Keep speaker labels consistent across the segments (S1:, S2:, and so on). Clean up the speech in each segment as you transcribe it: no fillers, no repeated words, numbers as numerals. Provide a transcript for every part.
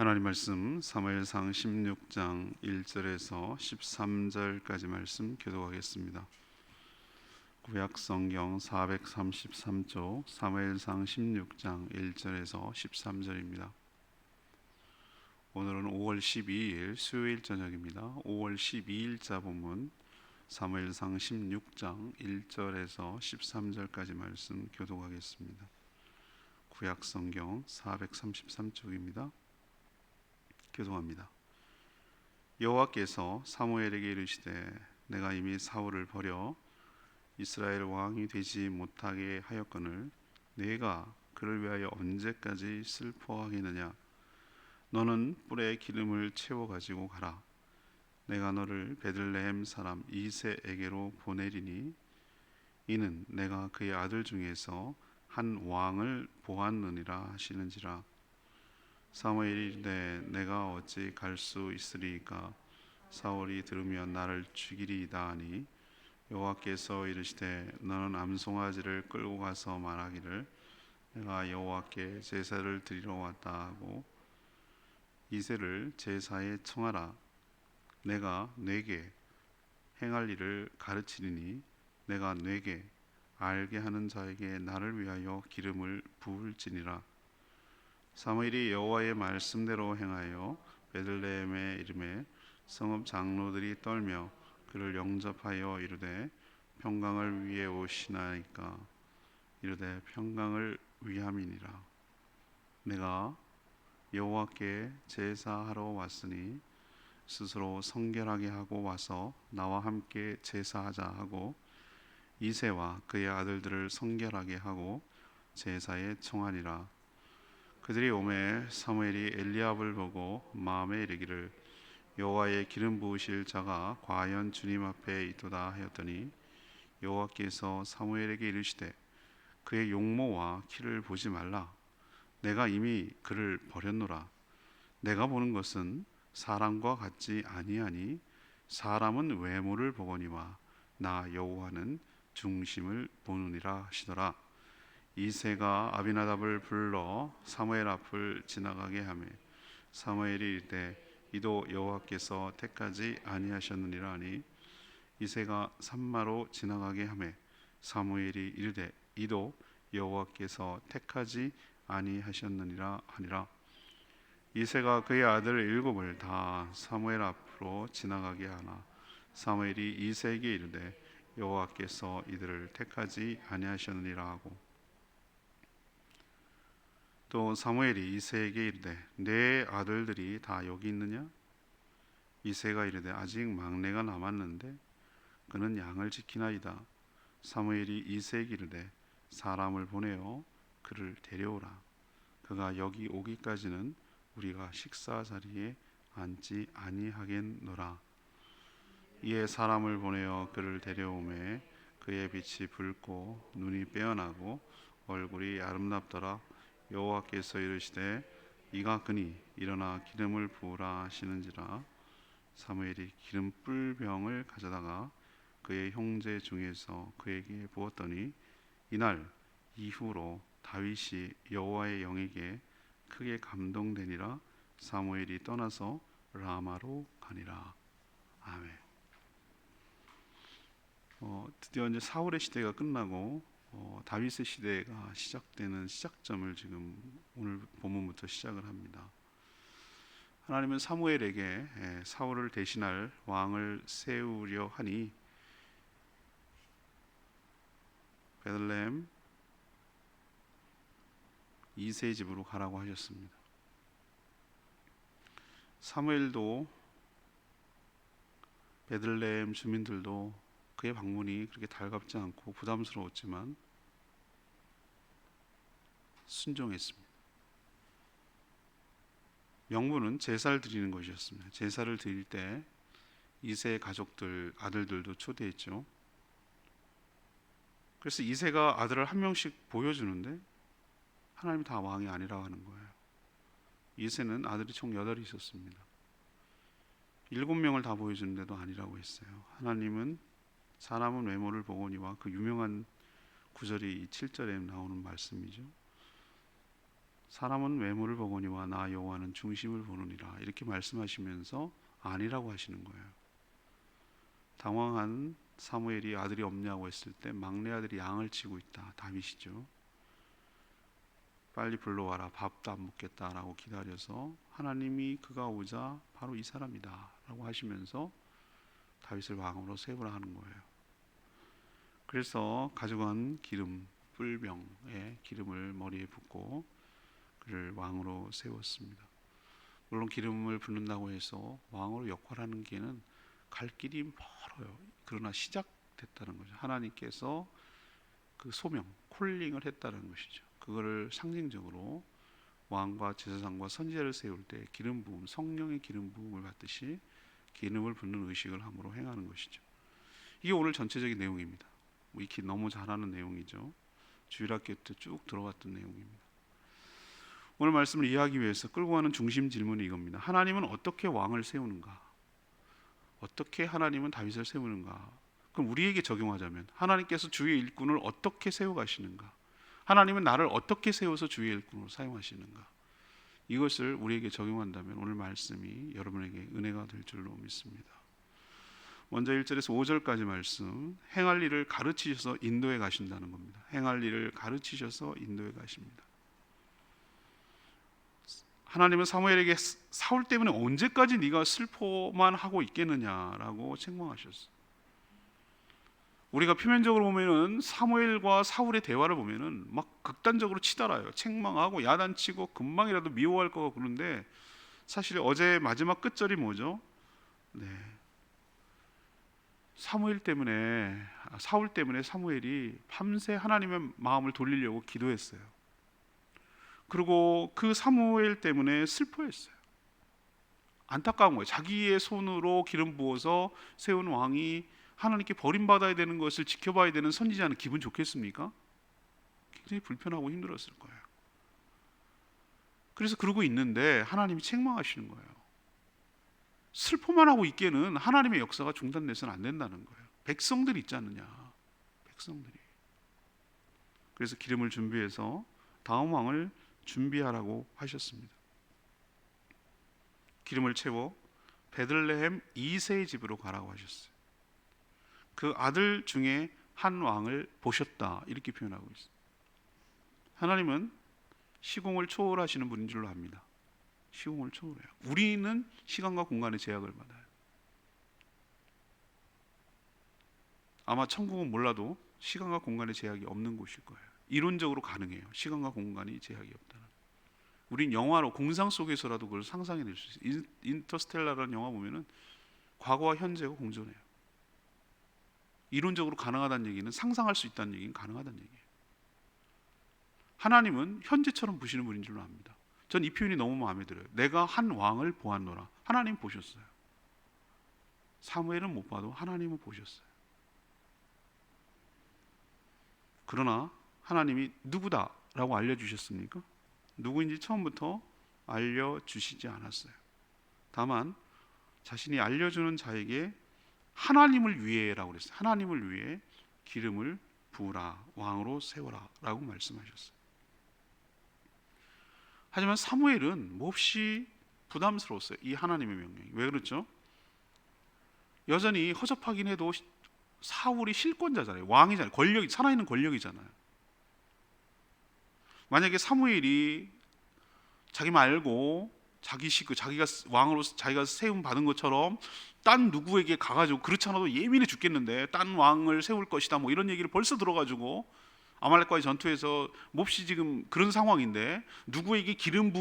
S1: 하나님 말씀 사무엘상 16장 1절에서 13절까지 말씀 교독하겠습니다. 구약 성경 433쪽 사무엘상 16장 1절에서 13절입니다. 오늘은 5월 12일 수요일 저녁입니다. 5월 12일자 본문 사무엘상 16장 1절에서 13절까지 말씀 교독하겠습니다. 구약 성경 433쪽입니다. 교독합니다. 여호와께서 사무엘에게 이르시되 내가 이미 사울을 버려 이스라엘 왕이 되지 못하게 하였거늘 내가 그를 위하여 언제까지 슬퍼하겠느냐. 너는 뿔에 기름을 채워 가지고 가라. 내가 너를 베들레헴 사람 이새에게로 보내리니 이는 내가 그의 아들 중에서 한 왕을 보았느니라 하시는지라. 사무엘이 이르되 내가 어찌 갈 수 있으리이까. 사울이 들으면 나를 죽이리이다 하니 여호와께서 이르시되 너는 암송아지를 끌고 가서 말하기를 내가 여호와께 제사를 드리러 왔다 하고 이새를 제사에 청하라. 내가 네게 행할 일을 가르치리니 내가 네게 알게 하는 자에게 나를 위하여 기름을 부을지니라. 사무엘이 여호와의 말씀대로 행하여 베들레헴에 이르매 성읍 장로들이 떨며 그를 영접하여 이르되 평강을 위해 오시나이까. 이르되 평강을 위함이니라. 내가 여호와께 제사하러 왔으니 스스로 성결하게 하고 와서 나와 함께 제사하자 하고 이새와 그의 아들들을 성결하게 하고 제사에 청하니라. 그들이 오매 사무엘이 엘리압을 보고 마음에 이르기를 여호와의 기름 부으실 자가 과연 주님 앞에 있도다 하였더니 여호와께서 사무엘에게 이르시되 그의 용모와 키를 보지 말라. 내가 이미 그를 버렸노라. 내가 보는 것은 사람과 같지 아니하니 사람은 외모를 보거니와 나 여호와는 중심을 보느니라 하시더라. 이새가 아비나답을 불러 사무엘 앞을 지나가게 하매 사무엘이 이르되 이도 여호와께서 택하지 아니하셨느니라 하니 이새가 산마로 지나가게 하매 사무엘이 이르되 이도 여호와께서 택하지 아니하셨느니라 하니라. 이새가 그의 아들 일곱을 다 사무엘 앞으로 지나가게 하나 사무엘이 이새에게 이르되 여호와께서 이들을 택하지 아니하셨느니라 하고 또 사무엘이 이새에게 이르되 내 아들들이 다 여기 있느냐. 이새가 이르되 아직 막내가 남았는데 그는 양을 지키나이다. 사무엘이 이새에게 이르되 사람을 보내어 그를 데려오라. 그가 여기 오기까지는 우리가 식사 자리에 앉지 아니하겠노라. 이에 사람을 보내어 그를 데려오매 그의 빛이 붉고 눈이 빼어나고 얼굴이 아름답더라. 여호와께서 이르시되 이가 그니 일어나 기름을 부으라 하시는지라. 사무엘이 기름 뿔병을 가져다가 그의 형제 중에서 그에게 부었더니 이날 이후로 다윗이 여호와의 영에게 크게 감동되니라. 사무엘이 떠나서 라마로 가니라. 아멘. 드디어 이제 사울의 시대가 끝나고 다윗의 시대가 시작되는 시작점을 지금 오늘 본문부터 시작을 합니다. 하나님은 사무엘에게 사울을 대신할 왕을 세우려 하니 베들레헴 이새의 집으로 가라고 하셨습니다. 사무엘도 베들레헴 주민들도 그의 방문이 그렇게 달갑지 않고 부담스러웠지만 순종했습니다. 명분은 제사를 드리는 것이었습니다. 제사를 드릴 때 이새의 가족들, 아들들도 초대했죠. 그래서 이새가 아들을 한 명씩 보여주는데 하나님이 다 왕이 아니라고 하는 거예요. 이새는 아들이 총 8이 있었습니다. 7명을 다 보여주는데도 아니라고 했어요. 하나님은 사람은 외모를 보거니와 그 유명한 구절이 7절에 나오는 말씀이죠. 사람은 외모를 보거니와 나 여호와는 중심을 보느니라 이렇게 말씀하시면서 아니라고 하시는 거예요. 당황한 사무엘이 아들이 없냐고 했을 때 막내 아들이 양을 치고 있다. 다윗이죠. 빨리 불러와라. 밥도 안 먹겠다라고 기다려서 하나님이 그가 오자 바로 이 사람이다 라고 하시면서 다윗을 왕으로 세우라 하는 거예요. 그래서 가져간 기름 뿔병에 기름을 머리에 붓고 그를 왕으로 세웠습니다. 물론 기름을 붓는다고 해서 왕으로 역할하는 게는 갈 길이 멀어요. 그러나 시작됐다는 거죠. 하나님께서 그 소명, 콜링을 했다는 것이죠. 그거를 상징적으로 왕과 제사장과 선지자를 세울 때 기름 부음, 성령의 기름 부음을 받듯이 기름을 붓는 의식을 함으로 행하는 것이죠. 이게 오늘 전체적인 내용입니다. 익히 너무 잘하는 내용이죠. 주일학교 때 쭉 들어갔던 내용입니다. 오늘 말씀을 이해하기 위해서 끌고 가는 중심 질문이 이겁니다. 하나님은 어떻게 왕을 세우는가? 어떻게 하나님은 다윗을 세우는가? 그럼 우리에게 적용하자면 하나님께서 주의 일꾼을 어떻게 세워가시는가? 하나님은 나를 어떻게 세워서 주의 일꾼으로 사용하시는가? 이것을 우리에게 적용한다면 오늘 말씀이 여러분에게 은혜가 될 줄로 믿습니다. 먼저 1절에서 5절까지 말씀, 행할 일을 가르치셔서 인도해 가신다는 겁니다. 행할 일을 가르치셔서 인도해 가십니다. 하나님은 사무엘에게 사울 때문에 언제까지 네가 슬퍼만 하고 있겠느냐라고 책망하셨어요. 우리가 표면적으로 보면은 사무엘과 사울의 대화를 보면은 막 극단적으로 치달아요. 책망하고 야단치고 금방이라도 미워할 거 같고 그런데 사실 어제 마지막 끝절이 뭐죠? 네. 사울 때문에 사무엘이 밤새 하나님의 마음을 돌리려고 기도했어요. 그리고 그 사무엘 때문에 슬퍼했어요. 안타까운 거예요. 자기의 손으로 기름 부어서 세운 왕이 하나님께 버림받아야 되는 것을 지켜봐야 되는 선지자는 기분 좋겠습니까? 굉장히 불편하고 힘들었을 거예요. 그래서 그러고 있는데 하나님이 책망하시는 거예요. 슬퍼만 하고 있기에는 하나님의 역사가 중단돼서는 안 된다는 거예요. 백성들이 있지 않느냐. 백성들이. 그래서 기름을 준비해서 다음 왕을 준비하라고 하셨습니다. 기름을 채워 베들레헴 이새의 집으로 가라고 하셨어요. 그 아들 중에 한 왕을 보셨다 이렇게 표현하고 있어요. 하나님은 시공을 초월하시는 분인 줄로 압니다. 시공을 초월해요. 우리는 시간과 공간의 제약을 받아요. 아마 천국은 몰라도 시간과 공간의 제약이 없는 곳일 거예요. 이론적으로 가능해요. 시간과 공간이 제약이 없다는. 우린 영화로 공상 속에서라도 그걸 상상해낼 수 있어요. 인터스텔라라는 영화 보면은 과거와 현재가 공존해요. 이론적으로 가능하다는 얘기는 상상할 수 있다는 얘기는 가능하다는 얘기예요. 하나님은 현재처럼 보시는 분인 줄로 압니다. 전 이 표현이 너무 마음에 들어요. 내가 한 왕을 보았노라. 하나님 보셨어요. 사무엘은 못 봐도 하나님은 보셨어요. 그러나 하나님이 누구다라고 알려주셨습니까? 누구인지 처음부터 알려주시지 않았어요. 다만 자신이 알려주는 자에게 하나님을 위해라고 그랬어요. 하나님을 위해 기름을 부으라, 왕으로 세워라 라고 말씀하셨어요. 하지만 사무엘은 몹시 부담스러웠어요. 이 하나님의 명령이. 왜 그렇죠? 여전히 허접하긴 해도 사울이 실권자잖아요. 왕이잖아요. 권력이, 살아있는 권력이잖아요. 만약에 사무엘이 자기 말고 자기 식구, 자기가 왕으로 자기가 세움 받은 것처럼 딴 누구에게 가가지고 그렇지 않아도 예민해 죽겠는데 딴 왕을 세울 것이다 뭐 이런 얘기를 벌써 들어가지고 아말렉과의 전투에서 몹시 지금 그런 상황인데 누구에게 기름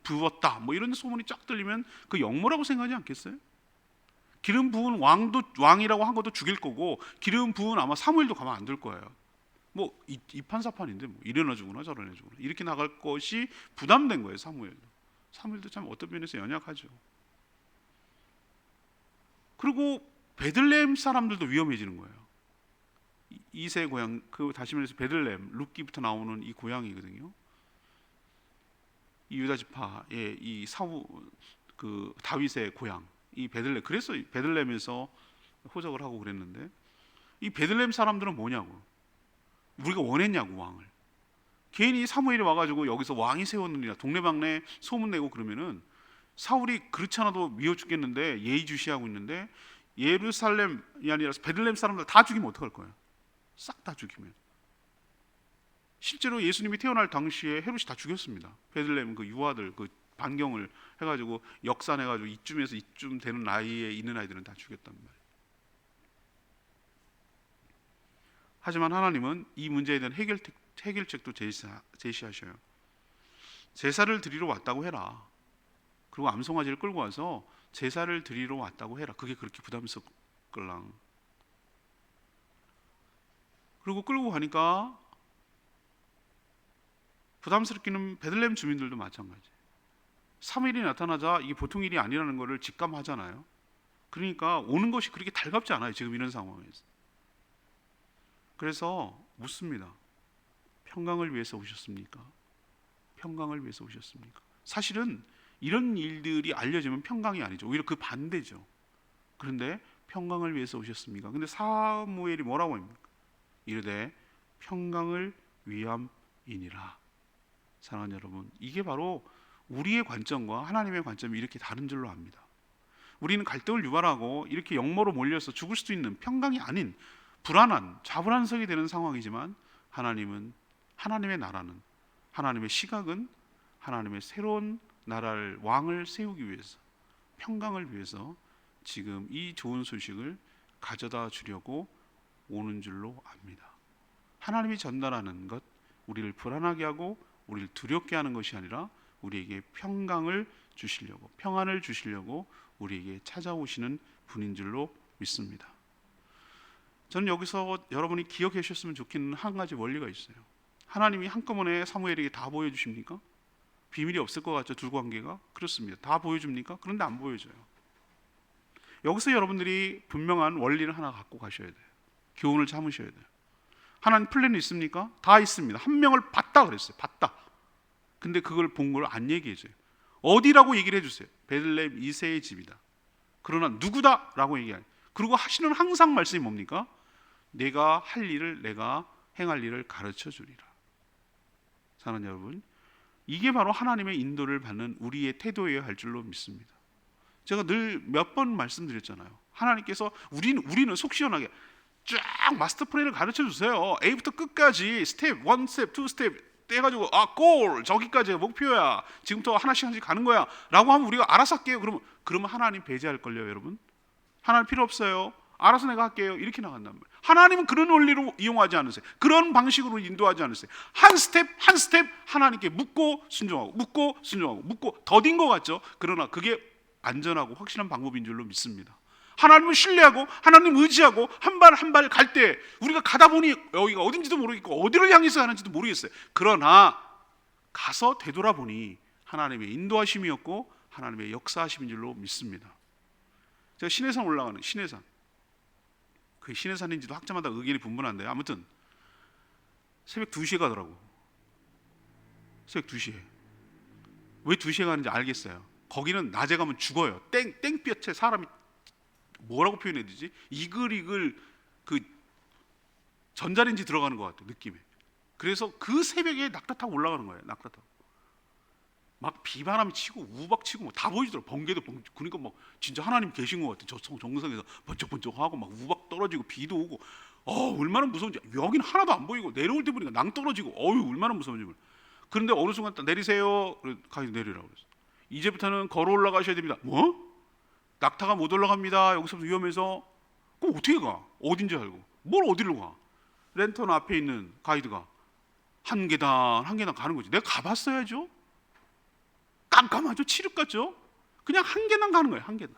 S1: 부었다 뭐 이런 소문이 쫙 들리면 그 역모라고 생각하지 않겠어요? 기름 부은 왕도 왕이라고 한 것도 죽일 거고 기름 부은 아마 사무엘도 가만 안 둘 거예요. 뭐 이판사판인데 뭐 이래나 주구나 저래나 주구나 이렇게 나갈 것이 부담된 거예요. 사무엘도 참 어떤 면에서 연약하죠. 그리고 베들레헴 사람들도 위험해지는 거예요. 이세 고향, 그 다시 말해서 베들레헴, 룻기부터 나오는 이 고향이거든요. 이 유다 지파의 이 그 다윗의 고향, 이 베들레헴. 그래서 베들레헴에서 호적을 하고 그랬는데 이 베들레헴 사람들은 뭐냐고? 우리가 원했냐고 왕을. 괜히 사무엘이 와가지고 여기서 왕이 세웠느니라 동네방네 소문내고 그러면은 사울이 그렇지 않아도 미워 죽겠는데 예의주시하고 있는데 예루살렘이 아니라 베들레헴 사람들 다 죽이면 어떡할 거예요? 싹 다 죽이면. 실제로 예수님이 태어날 당시에 헤롯이 다 죽였습니다. 베들레헴 그 유아들 그 반경을 해가지고 역산해가지고 이쯤에서 이쯤 되는 나이에 있는 아이들은 다 죽였단 말이에요. 하지만 하나님은 이 문제에 대한 해결책도 제시하셔요. 제사를 드리러 왔다고 해라. 그리고 암송아지를 끌고 와서 제사를 드리러 왔다고 해라. 그게 그렇게 부담스럽걸랑. 그리고 끌고 가니까 부담스럽기는 베들레헴 주민들도 마찬가지. 3일이 나타나자 이게 보통 일이 아니라는 것을 직감하잖아요. 그러니까 오는 것이 그렇게 달갑지 않아요. 지금 이런 상황에서. 그래서 묻습니다. 평강을 위해서 오셨습니까? 평강을 위해서 오셨습니까? 사실은 이런 일들이 알려지면 평강이 아니죠. 오히려 그 반대죠. 그런데 평강을 위해서 오셨습니까? 근데 사무엘이 뭐라고 합니까? 이르되 평강을 위함이니라. 사랑하는 여러분, 이게 바로 우리의 관점과 하나님의 관점이 이렇게 다른 줄로 압니다. 우리는 갈등을 유발하고 이렇게 역모로 몰려서 죽을 수도 있는 평강이 아닌 불안한 자불안석이 되는 상황이지만 하나님은, 하나님의 나라는, 하나님의 시각은 하나님의 새로운 나라를, 왕을 세우기 위해서, 평강을 위해서 지금 이 좋은 소식을 가져다 주려고 오는 줄로 압니다. 하나님이 전달하는 것, 우리를 불안하게 하고 우리를 두렵게 하는 것이 아니라 우리에게 평강을 주시려고, 평안을 주시려고 우리에게 찾아오시는 분인 줄로 믿습니다. 저는 여기서 여러분이 기억해 주셨으면 좋겠는 한 가지 원리가 있어요. 하나님이 한꺼번에 사무엘에게 다 보여주십니까? 비밀이 없을 것 같죠? 두 관계가? 그렇습니다. 다 보여줍니까? 그런데 안 보여줘요. 여기서 여러분들이 분명한 원리를 하나 갖고 가셔야 돼요. 교훈을 참으셔야 돼요. 하나님 플랜이 있습니까? 다 있습니다. 한 명을 봤다 그랬어요. 봤다. 근데 그걸 본 걸 안 얘기해줘요. 어디라고 얘기를 해주세요. 베들레헴 이새의 집이다. 그러나 누구다라고 얘기해요. 그리고 하시는 항상 말씀이 뭡니까? 내가 할 일을, 내가 행할 일을 가르쳐 주리라. 사랑하는 여러분, 이게 바로 하나님의 인도를 받는 우리의 태도여야 할 줄로 믿습니다. 제가 늘 몇 번 말씀드렸잖아요. 하나님께서 우리는 속 시원하게 쫙 마스터 플랜을 가르쳐 주세요. A부터 끝까지 스텝 1 스텝 2 스텝 떼가지고 골 저기까지가 목표야. 지금부터 하나씩 가는 거야. 라고 하면 우리가 알아서 할게요. 그러면 하나님 배제할 걸요, 여러분. 하나님 필요 없어요. 알아서 내가 할게요. 이렇게 나간단 말이에요. 하나님은 그런 원리로 이용하지 않으세요. 그런 방식으로 인도하지 않으세요. 한 스텝 한 스텝 하나님께 묻고 순종하고, 묻고 순종하고, 묻고 더딘 것 같죠. 그러나 그게 안전하고 확실한 방법인 줄로 믿습니다. 하나님을 신뢰하고 하나님 의지하고 한 발 한 발 갈 때 우리가 가다 보니 여기가 어딘지도 모르겠고 어디를 향해서 가는지도 모르겠어요. 그러나 가서 되돌아보니 하나님의 인도하심이었고 하나님의 역사하심인 줄로 믿습니다. 제가 시내산 올라가는 시내산, 그 시내산인지도 학자마다 의견이 분분한데 아무튼 새벽 2시에 가더라고. 새벽 2시에. 왜 2시에 가는지 알겠어요. 거기는 낮에 가면 죽어요. 땡볕에 사람이 뭐라고 표현해야 되지? 이글이글 그 전자레인지 들어가는 것 같아요, 느낌에. 그래서 그 새벽에 낙타 타고 올라가는 거예요. 낙타 타고 막 비바람이 치고 우박 치고 뭐 다 보이더라고. 번개도 그러니까 막 진짜 하나님 계신 것 같아. 저 정상에서 번쩍번쩍하고 막 우박 떨어지고 비도 오고 얼마나 무서운지. 여기는 하나도 안 보이고 내려올 때 보니까 낭 떨어지고 얼마나 무서운지 몰라. 그런데 어느 순간 딱 내리세요. 가서 내리라고 그랬어. 이제부터는 걸어 올라가셔야 됩니다. 뭐? 낙타가 못 올라갑니다. 여기서부터 위험해서. 그럼 어떻게 가? 어딘지 알고. 뭘 어디로 가? 랜턴 앞에 있는 가이드가 한 계단 한 계단 가는 거지. 내가 가봤어야죠. 깜깜하죠. 칠흑 같죠. 그냥 한 계단 가는 거예요. 한 계단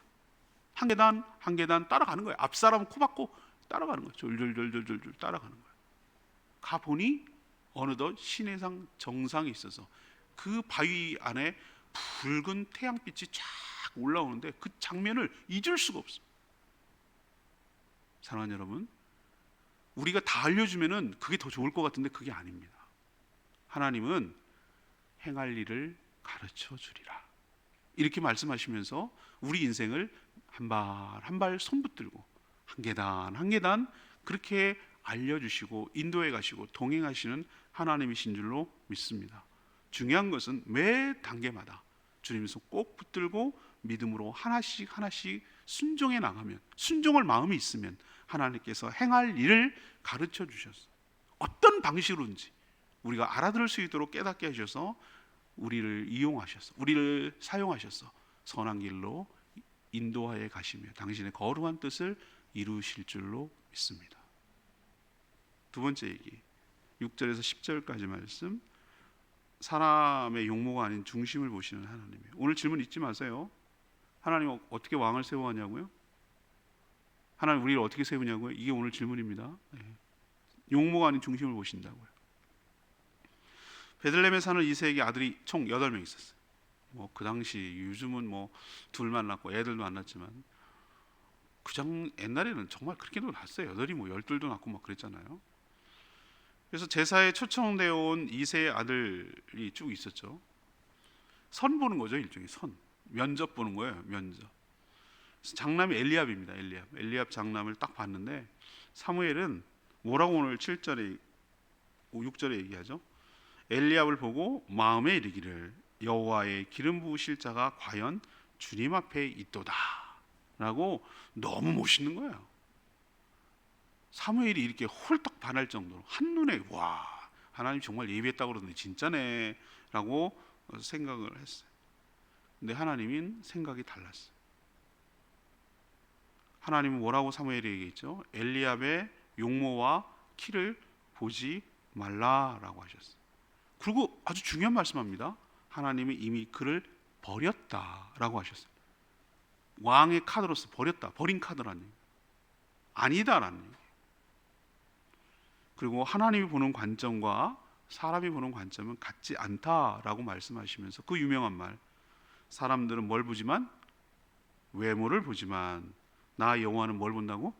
S1: 한 계단 한 계단 따라가는 거예요. 앞사람 코 박고 따라가는 거예요. 졸졸졸졸졸 따라가는 거예요. 가보니 어느덧 시내산 정상에 있어서 그 바위 안에 붉은 태양빛이 쫙 올라오는데 그 장면을 잊을 수가 없어요. 사랑하는 여러분, 우리가 다 알려주면은 그게 더 좋을 것 같은데 그게 아닙니다. 하나님은 행할 일을 가르쳐 주리라 이렇게 말씀하시면서 우리 인생을 한 발 한 발 손붙들고 한 계단 한 계단 그렇게 알려주시고 인도해 가시고 동행하시는 하나님이신 줄로 믿습니다. 중요한 것은 매 단계마다 주님 손 꼭 붙들고 믿음으로 하나씩 하나씩 순종해 나가면, 순종할 마음이 있으면 하나님께서 행할 일을 가르쳐 주셔서 어떤 방식으로든지 우리가 알아들을 수 있도록 깨닫게 하셔서 우리를 이용하셔서, 우리를 사용하셔서 선한 길로 인도하여 가시며 당신의 거룩한 뜻을 이루실 줄로 믿습니다. 두 번째 얘기, 6절에서 10절까지 말씀, 사람의 용모가 아닌 중심을 보시는 하나님이에요. 오늘 질문 잊지 마세요. 하나님 어떻게 왕을 세워하냐고요? 하나님 우리를 어떻게 세우냐고요? 이게 오늘 질문입니다. 용모가 아닌 중심을 보신다고요. 베들레헴에 사는 이세에게 아들이 총 8명 있었어요. 그 당시, 요즘은 둘만 낳고 애들도 안 낳지만 옛날에는 정말 그렇게도 낳았어요. 8이 12도 낳고 막 그랬잖아요. 그래서 제사에 초청되어 온 이세의 아들이 쭉 있었죠. 선 보는 거죠, 일종의 선. 면접 보는 거예요, 면접. 장남이 엘리압입니다. 엘리압 장남을 딱 봤는데 사무엘은 뭐라고 오늘 7절에 6절에 얘기하죠. 엘리압을 보고 마음에 이르기를 여호와의 기름 부으실 자가 과연 주님 앞에 있도다 라고 너무 멋있는 거예요. 사무엘이 이렇게 홀딱 반할 정도로 한눈에 와, 하나님 정말 예비했다고 그러는데 진짜네 라고 생각을 했어요. 근데 하나님은 생각이 달랐어요. 하나님은 뭐라고 사무엘에게 얘기했죠? 엘리압의 용모와 키를 보지 말라라고 하셨어요. 그리고 아주 중요한 말씀합니다. 하나님이 이미 그를 버렸다라고 하셨어요. 왕의 카드로서 버렸다, 버린 카드라는 얘기예요. 아니다라는 얘기예요. 그리고 하나님이 보는 관점과 사람이 보는 관점은 같지 않다라고 말씀하시면서 그 유명한 말, 사람들은 뭘 보지만, 외모를 보지만 나 여호와는 뭘 본다고?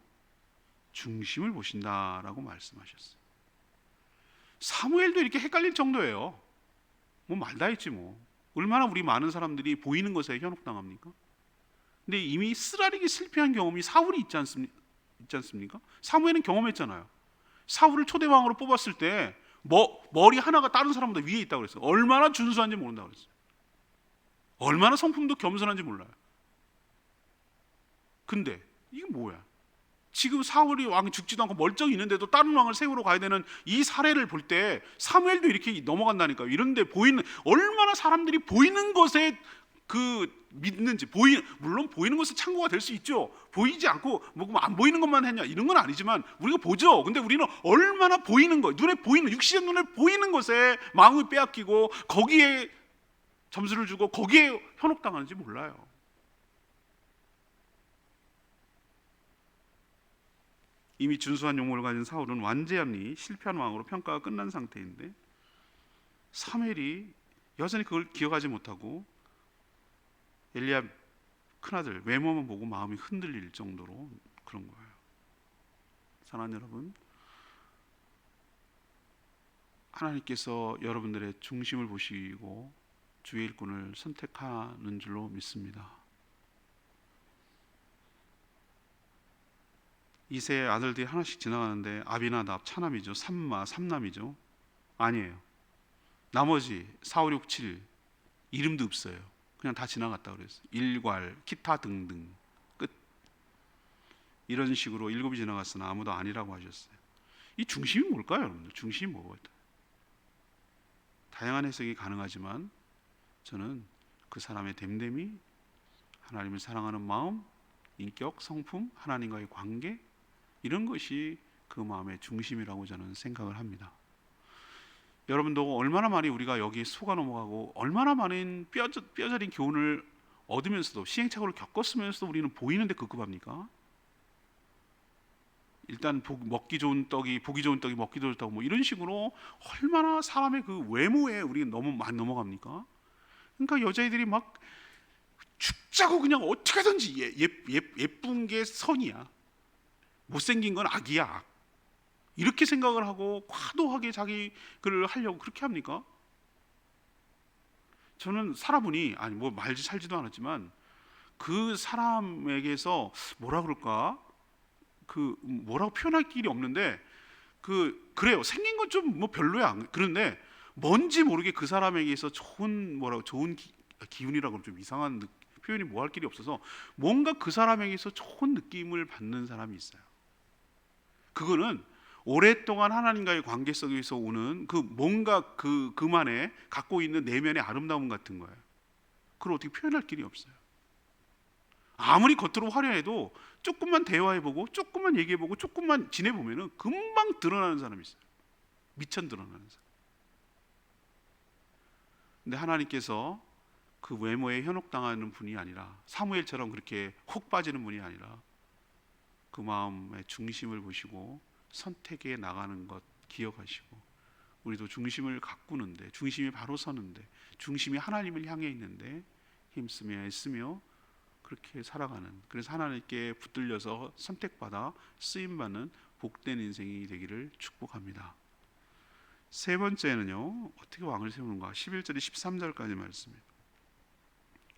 S1: 중심을 보신다라고 말씀하셨어요. 사무엘도 이렇게 헷갈릴 정도예요. 말 다 했지 뭐. 얼마나 우리 많은 사람들이 보이는 것에 현혹당합니까? 근데 이미 쓰라리게 실패한 경험이 사울이 있지 않습니까? 사무엘은 경험했잖아요. 사울을 초대왕으로 뽑았을 때 머리 하나가 다른 사람보다 위에 있다고 그랬어요. 얼마나 준수한지 모른다고 그랬어요. 얼마나 성품도 겸손한지 몰라요. 근데 이게 뭐야? 지금 사울이 왕이 죽지도 않고 멀쩡히 있는데도 다른 왕을 세우러 가야 되는 이 사례를 볼 때 사무엘도 이렇게 넘어간다니까요. 이런데 얼마나 사람들이 보이는 것에 믿는지, 물론 보이는 것은 참고가 될 수 있죠. 보이지 않고 안 보이는 것만 했냐 이런 건 아니지만 우리가 보죠. 근데 우리는 얼마나 보이는 것, 눈에 보이는, 육신의 눈에 보이는 것에 마음을 빼앗기고 거기에 점수를 주고 거기에 현혹당하는지 몰라요. 이미 준수한 용모를 가진 사울은 완전히 실패한 왕으로 평가가 끝난 상태인데 사무엘이 여전히 그걸 기억하지 못하고 엘리압 큰아들 외모만 보고 마음이 흔들릴 정도로 그런 거예요. 사랑하는 여러분, 하나님께서 여러분들의 중심을 보시고 주의 일꾼을 선택하는 줄로 믿습니다. 이세의 아들들이 하나씩 지나가는데 아비나답 차남이죠. 삼마 삼남이죠. 아니에요. 나머지 4, 5, 6, 7 이름도 없어요. 그냥 다 지나갔다 그랬어요. 일괄, 기타 등등 끝. 이런 식으로 7이 지나갔으나 아무도 아니라고 하셨어요. 이 중심이 뭘까요, 여러분들? 중심이 뭐가 있다? 다양한 해석이 가능하지만 저는 그 사람의 됨됨이, 하나님을 사랑하는 마음, 인격, 성품, 하나님과의 관계, 이런 것이 그 마음의 중심이라고 저는 생각을 합니다. 여러분도 얼마나 많이 우리가 여기에 속아 넘어가고 얼마나 많은 뼈저린 교훈을 얻으면서도 시행착오를 겪었으면서도 우리는 보이는데 급급합니까? 일단 먹기 좋은 떡이 보기 좋은 떡이 먹기도 좋다고 이런 식으로 얼마나 사람의 그 외모에 우리가 너무 많이 넘어갑니까? 그러니까 여자애들이 막 죽자고 그냥 어떻게 하든지 예쁜 게 선이야, 못생긴 건 악이야, 이렇게 생각을 하고 과도하게 자기 글을 하려고 그렇게 합니까? 저는 살아보니 말지 살지도 않았지만 그 사람에게서 뭐라 그럴까, 뭐라고 표현할 길이 없는데 그래요. 생긴 건 좀 뭐 별로야. 그런데 뭔지 모르게 그 사람에게서 좋은 기운이라고 좀 이상한 표현이 뭐 할 길이 없어서 뭔가 그 사람에게서 좋은 느낌을 받는 사람이 있어요. 그거는 오랫동안 하나님과의 관계 속에서 오는 뭔가 그만의 갖고 있는 내면의 아름다움 같은 거예요. 그걸 어떻게 표현할 길이 없어요. 아무리 겉으로 화려해도 조금만 대화해보고 조금만 얘기해보고 조금만 지내보면은 금방 드러나는 사람이 있어요. 미천 드러나는 사람. 근데 하나님께서 그 외모에 현혹당하는 분이 아니라, 사무엘처럼 그렇게 훅 빠지는 분이 아니라 그 마음의 중심을 보시고 선택에 나가는 것 기억하시고, 우리도 중심을 가꾸는데, 중심이 바로 서는데, 중심이 하나님을 향해 있는데 힘쓰며 애쓰며 그렇게 살아가는, 그래서 하나님께 붙들려서 선택받아 쓰임받는 복된 인생이 되기를 축복합니다. 세 번째는요, 어떻게 왕을 세우는가? 11절에 13절까지 말씀이에요.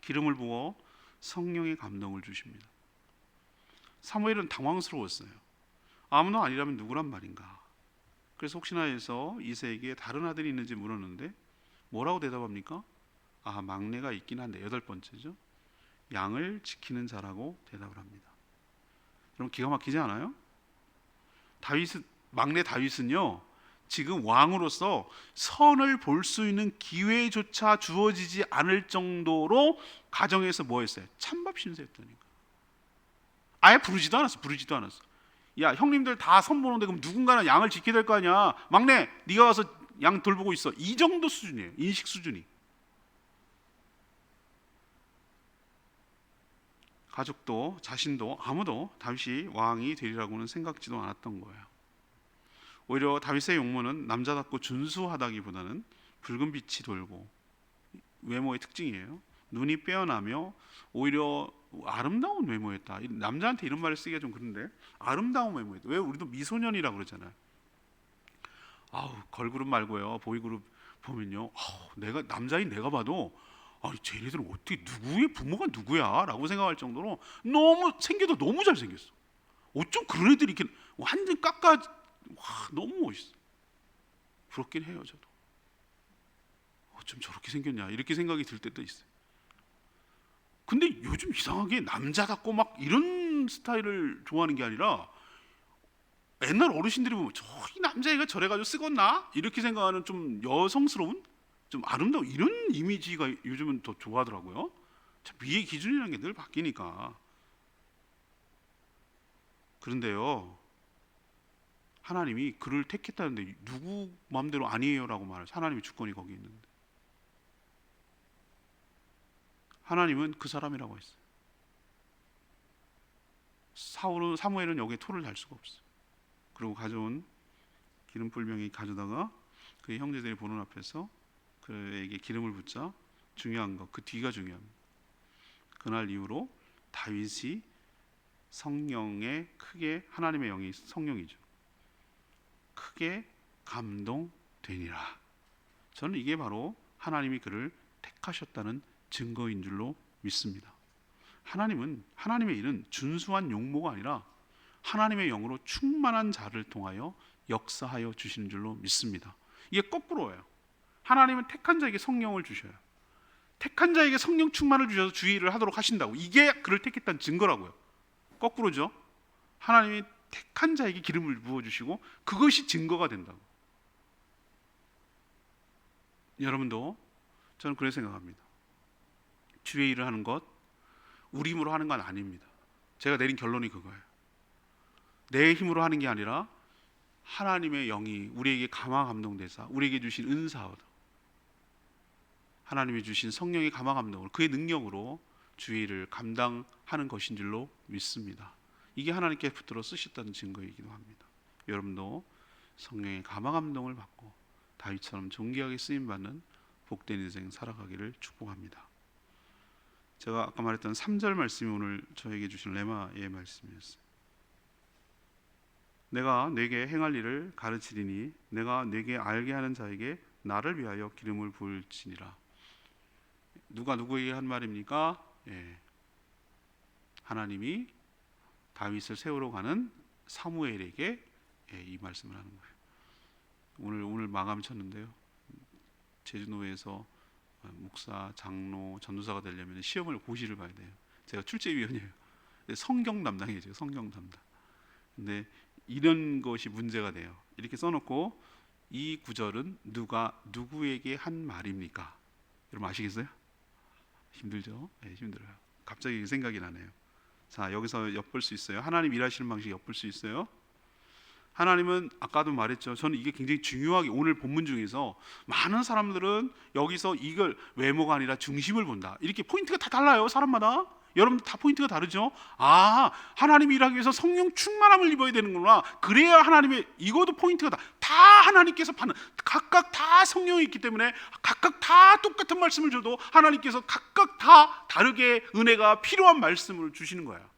S1: 기름을 부어 성령의 감동을 주십니다. 사무엘은 당황스러웠어요. 아무도 아니라면 누구란 말인가? 그래서 혹시나 해서 이새에게 다른 아들이 있는지 물었는데 뭐라고 대답합니까? 막내가 있긴 한데, 여덟 번째죠. 양을 지키는 자라고 대답을 합니다. 여러분, 기가 막히지 않아요? 막내 다윗은요, 지금 왕으로서 선을 볼 수 있는 기회조차 주어지지 않을 정도로 가정에서 뭐 했어요? 찬밥 신세했다니까. 아예 부르지도 않았어. 야, 형님들 다 선 보는데 그럼 누군가는 양을 지켜야 될 거 아니야. 막내, 네가 와서 양 돌보고 있어. 이 정도 수준이에요. 인식 수준이. 가족도 자신도 아무도 다윗이 왕이 되리라고는 생각지도 않았던 거예요. 오히려 다윗의 용모는 남자답고 준수하다기보다는 붉은 빛이 돌고, 외모의 특징이에요. 눈이 빼어나며 오히려 아름다운 외모였다. 남자한테 이런 말을 쓰기가 좀 그런데 아름다운 외모였다. 왜 우리도 미소년이라고 그러잖아요. 걸그룹 말고요, 보이그룹 보면요, 남자인 내가 봐도 쟤네들은 어떻게, 누구의 부모가 누구야? 라고 생각할 정도로 생겨도 너무 잘생겼어. 어쩜 그런 애들이 이렇게 완전 너무 멋있어. 부럽긴 해요. 저도 어쩜 저렇게 생겼냐 이렇게 생각이 들 때도 있어요. 근데 요즘 이상하게 남자답고 막 이런 스타일을 좋아하는 게 아니라, 옛날 어르신들이 보면 이 남자애가 저래가지고 쓰겄나? 이렇게 생각하는 좀 여성스러운, 좀 아름다운 이런 이미지가 요즘은 더 좋아하더라고요. 미의 기준이라는 게 늘 바뀌니까. 그런데요, 하나님이 그를 택했다는데 누구 마음대로 아니에요라고 말해요. 하나님의 주권이 거기 있는데. 하나님은 그 사람이라고 했어요. 사무엘은 여기에 토를 달 수가 없어요. 그리고 가져온 기름불병이 가져다가 그의 형제들이 보는 앞에서 그에게 기름을 붓자. 중요한 거, 그 뒤가 중요합니다. 그날 이후로 다윗이 성령에 크게, 하나님의 영이 성령이죠, 크게 감동되니라. 저는 이게 바로 하나님이 그를 택하셨다는 증거인 줄로 믿습니다. 하나님의 일은 준수한 용모가 아니라 하나님의 영으로 충만한 자를 통하여 역사하여 주시는 줄로 믿습니다. 이게 거꾸로예요. 하나님은 택한 자에게 성령을 주셔요. 택한 자에게 성령 충만을 주셔서 주의를 하도록 하신다고. 이게 그를 택했다는 증거라고요. 거꾸로죠. 하나님이 택한 자에게 기름을 부어주시고 그것이 증거가 된다고. 여러분도, 저는 그렇게 생각합니다. 주의 일을 하는 것, 우리 힘으로 하는 건 아닙니다. 제가 내린 결론이 그거예요. 내 힘으로 하는 게 아니라 하나님의 영이 우리에게 감화감동되사 우리에게 주신 은사로, 하나님이 주신 성령의 감화감동으로, 그의 능력으로 주의 일을 감당하는 것인 줄로 믿습니다. 이게 하나님께 붙들어 쓰셨다는 증거이기도 합니다. 여러분도 성령의 감화감동을 받고 다윗처럼 존귀하게 쓰임받는 복된 인생 살아가기를 축복합니다. 제가 아까 말했던 3절 말씀이 오늘 저에게 주신 레마의 말씀이었어요. 내가 네게 행할 일을 가르치리니 내가 네게 알게 하는 자에게 나를 위하여 기름을 부을지니라. 누가 누구에게 한 말입니까? 하나님이 다윗을 세우러 가는 사무엘에게 이 말씀을 하는 거예요. 오늘 마감 쳤는데요. 제주노회에서 목사, 장로, 전도사가 되려면 시험을 고시를 봐야 돼요. 제가 출제위원이에요. 성경 담당이죠. 성경 담당. 근데 이런 것이 문제가 돼요. 이렇게 써놓고 이 구절은 누가 누구에게 한 말입니까? 여러분 아시겠어요? 힘들죠? 네, 힘들어요. 갑자기 생각이 나네요. 자, 여기서 엿볼 수 있어요. 하나님 일하시는 방식 엿볼 수 있어요. 하나님은 아까도 말했죠. 저는 이게 굉장히 중요하게 오늘 본문 중에서 많은 사람들은 여기서 이걸 외모가 아니라 중심을 본다. 이렇게 포인트가 다 달라요. 사람마다. 여러분 다 포인트가 다르죠. 아, 하나님이 일하기 위해서 성령 충만함을 입어야 되는구나. 그래야 하나님의 이것도 포인트가 다 하나님께서 받는, 각각 다 성령이 있기 때문에 각각 다 똑같은 말씀을 줘도 하나님께서 각각 다 다르게 은혜가 필요한 말씀을 주시는 거예요.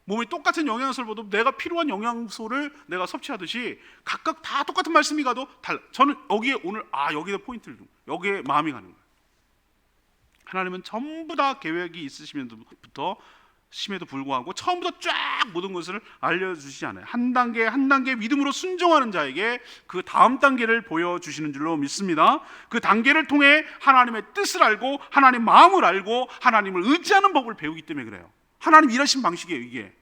S1: 몸에 똑같은 영양소를 먹어도 내가 필요한 영양소를 내가 섭취하듯이 각각 다 똑같은 말씀이 가도 달라. 저는 여기에 오늘 여기에 포인트를 두고 여기에 마음이 가는 거예요. 하나님은 전부 다 계획이 있으시면서부터 심에도 불구하고 처음부터 쫙 모든 것을 알려주시지 않아요. 한 단계 한 단계 믿음으로 순종하는 자에게 그 다음 단계를 보여주시는 줄로 믿습니다. 그 단계를 통해 하나님의 뜻을 알고 하나님 마음을 알고 하나님을 의지하는 법을 배우기 때문에 그래요. 하나님 일하신 방식이에요. 이게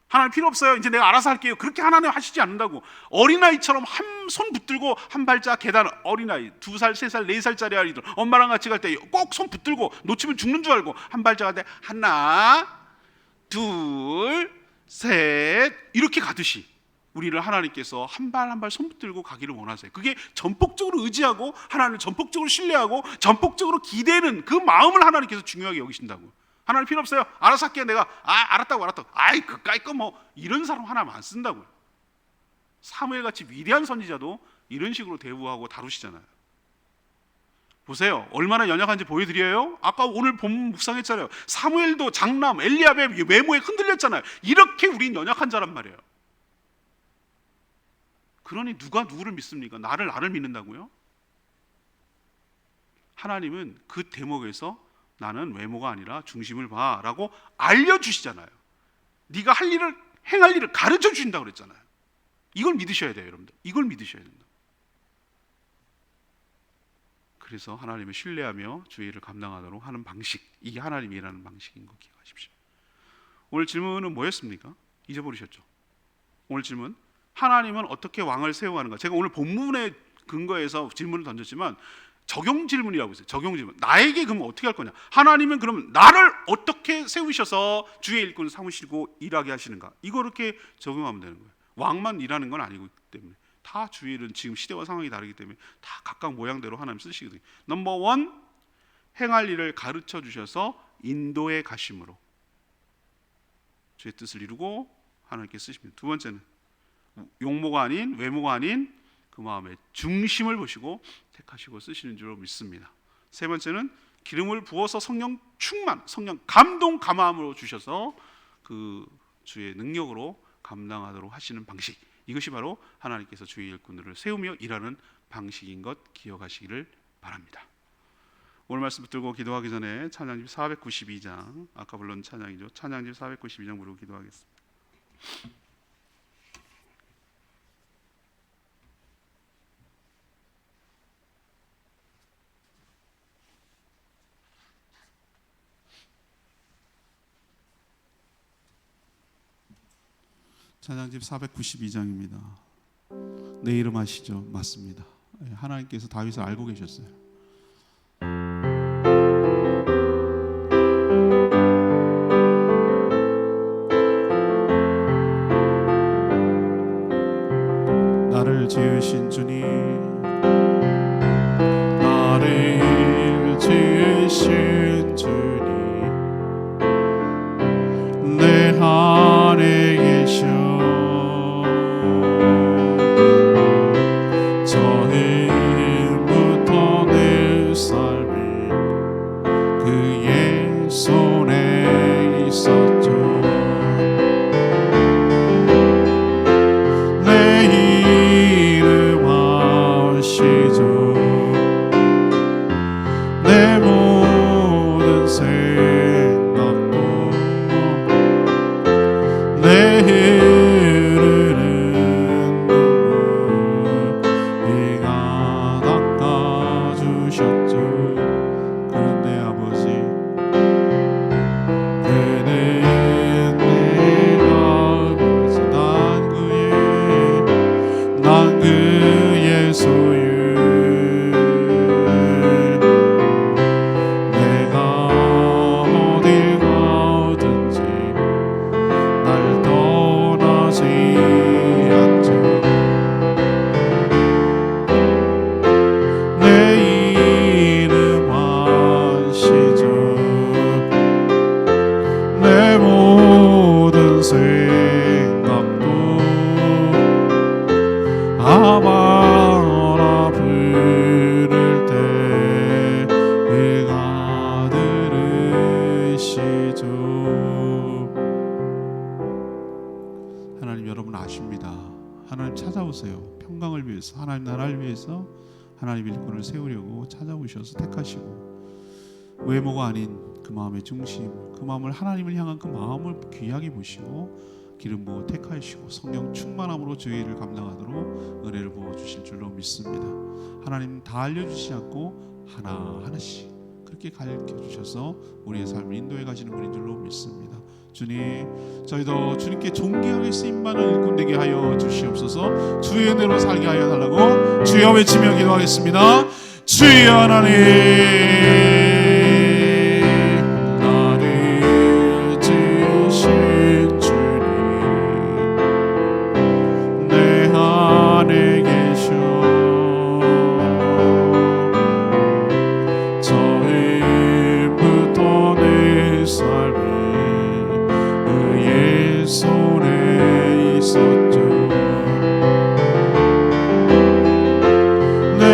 S1: 하나님 필요 없어요. 이제 내가 알아서 할게요. 그렇게 하나님 하시지 않는다고. 어린아이처럼 한 손 붙들고 한 발짝 계단, 어린아이 2살, 3살, 4살짜리 아이들 엄마랑 같이 갈 때 꼭 손 붙들고 놓치면 죽는 줄 알고 한 발짝 할 때 하나, 둘, 셋 이렇게 가듯이 우리를 하나님께서 한 발 한 발 손 붙들고 가기를 원하세요. 그게 전폭적으로 의지하고 하나님을 전폭적으로 신뢰하고 전폭적으로 기대는 그 마음을 하나님께서 중요하게 여기신다고. 하나님 필요 없어요. 알아서 할게요. 내가 알았다고. 그까이 거 뭐 이런 사람 하나님 안 쓴다고요. 사무엘 같이 위대한 선지자도 이런 식으로 대우하고 다루시잖아요. 보세요. 얼마나 연약한지 보여드려요. 아까 오늘 본문 묵상했잖아요. 사무엘도 장남 엘리압의 외모에 흔들렸잖아요. 이렇게 우린 연약한 자란 말이에요. 그러니 누가 누구를 믿습니까? 나를 믿는다고요? 하나님은 그 대목에서 나는 외모가 아니라 중심을 봐 라고 알려주시잖아요. 네가 할 일을 행할 일을 가르쳐 주신다고 그랬잖아요. 이걸 믿으셔야 돼요. 여러분들 이걸 믿으셔야 된다. 그래서 하나님을 신뢰하며 주의 일을 감당하도록 하는 방식, 이게 하나님이 일하는 방식인 거 기억하십시오. 오늘 질문은 뭐였습니까? 잊어버리셨죠? 오늘 질문, 하나님은 어떻게 왕을 세워가는가? 제가 오늘 본문의 근거에서 질문을 던졌지만 적용 질문이라고 했어요. 적용 질문. 나에게 그러면 어떻게 할 거냐? 하나님은 그러면 나를 어떻게 세우셔서 주의 일꾼을 삼으시고 일하게 하시는가? 이거 이렇게 적용하면 되는 거예요. 왕만 일하는 건 아니기 때문에 다 주의 일은 지금 시대와 상황이 다르기 때문에 다 각각 모양대로 하나님 쓰시거든요. 넘버 원, 행할 일을 가르쳐 주셔서 인도에 가심으로 주의 뜻을 이루고 하나님께 쓰십니다. 두 번째는 용모가 아닌 외모가 아닌 그 마음의 중심을 보시고 택하시고 쓰시는 줄로 믿습니다. 세 번째는 기름을 부어서 성령 충만, 성령 감동 감화함으로 주셔서 그 주의 능력으로 감당하도록 하시는 방식, 이것이 바로 하나님께서 주의 일꾼들을 세우며 일하는 방식인 것 기억하시기를 바랍니다. 오늘 말씀 붙들고 기도하기 전에 찬양집 492장, 아까 불렀던 찬양이죠. 찬양집 492장 부르고 기도하겠습니다. 찬양집 492장입니다. 내 이름 아시죠? 맞습니다. 하나님께서 다윗을 알고 계셨어요. 나를 지으신 주님, 나를 지으신 주님, 내 안에 계셔. 주십니다. 하나님 찾아오세요. 평강을 위해서, 하나님 나라를 위해서 하나님 일꾼을 세우려고 찾아오셔서 택하시고, 외모가 아닌 그 마음의 중심, 그 마음을, 하나님을 향한 그 마음을 귀하게 보시고 기름 부어 택하시고 성령 충만함으로 저희 일을 감당하도록 은혜를 부어 주실 줄로 믿습니다. 하나님 다 알려주시지 않고 하나하나씩 그렇게 가르쳐 주셔서 우리의 삶을 인도해 가시는 분인 줄로 믿습니다. 주님, 저희도 주님께 존귀하게 쓰임받는 일꾼 되게 하여 주시옵소서. 주의 은혜로 살게 하여 달라고 주여 외치며 기도하겠습니다. 주여 하나님, 나를 지으신 주님, 내 안에 계셔 처음부터 내 삶이 그의 손에 있었죠. 내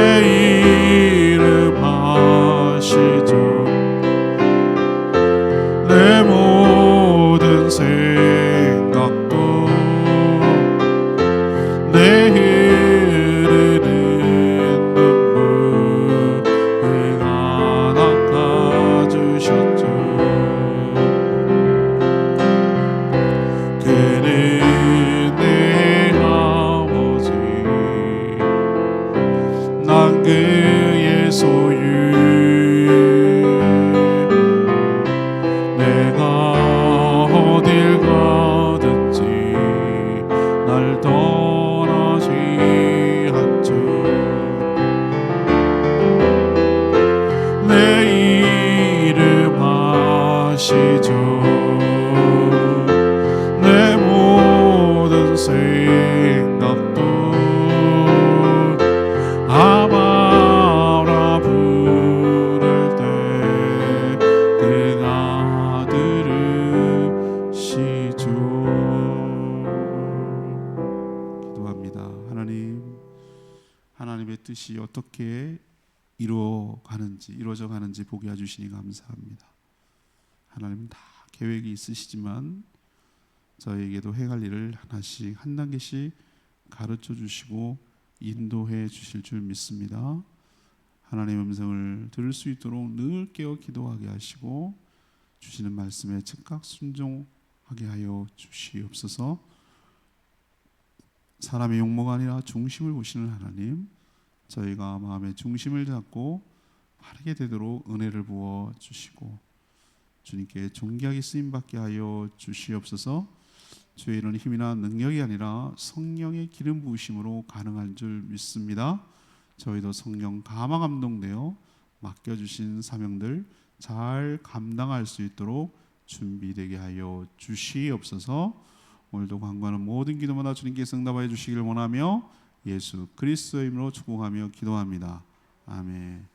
S1: 이름 아시죠. 내 모든 생각도 내 흐르는 눈물 그가 닦아주셨죠. 그는 내 아버지, 난 그의 소유. 내가 어딜 가든지 날 떠나지 않죠. 내 이름 아시죠. 내 모든 생각도 아바라 부를 때 그가 들으시죠. 기도합니다. 하나님, 하나님의 뜻이 어떻게 이루어져 가는지 보게 해주시니 감사합니다. 하나님 다 계획이 있으시지만 저에게도 해갈 일을 하나씩 한 단계씩 가르쳐 주시고 인도해 주실 줄 믿습니다. 하나님의 음성을 들을 수 있도록 늘 깨어 기도하게 하시고 주시는 말씀에 즉각 순종하게 하여 주시옵소서. 사람의 용모가 아니라 중심을 보시는 하나님, 저희가 마음의 중심을 잡고 바르게 되도록 은혜를 부어 주시고 주님께 존귀하게 쓰임받게 하여 주시옵소서. 주의 이런 힘이나 능력이 아니라 성령의 기름 부으심으로 가능한 줄 믿습니다. 저희도 성령 감화 감동되어 맡겨주신 사명들 잘 감당할 수 있도록 준비되게 하여 주시옵소서. 오늘도 간구하는 모든 기도마다 주님께서 응답하여 주시기를 원하며 예수 그리스도의 이름으로 축복하며 기도합니다. 아멘.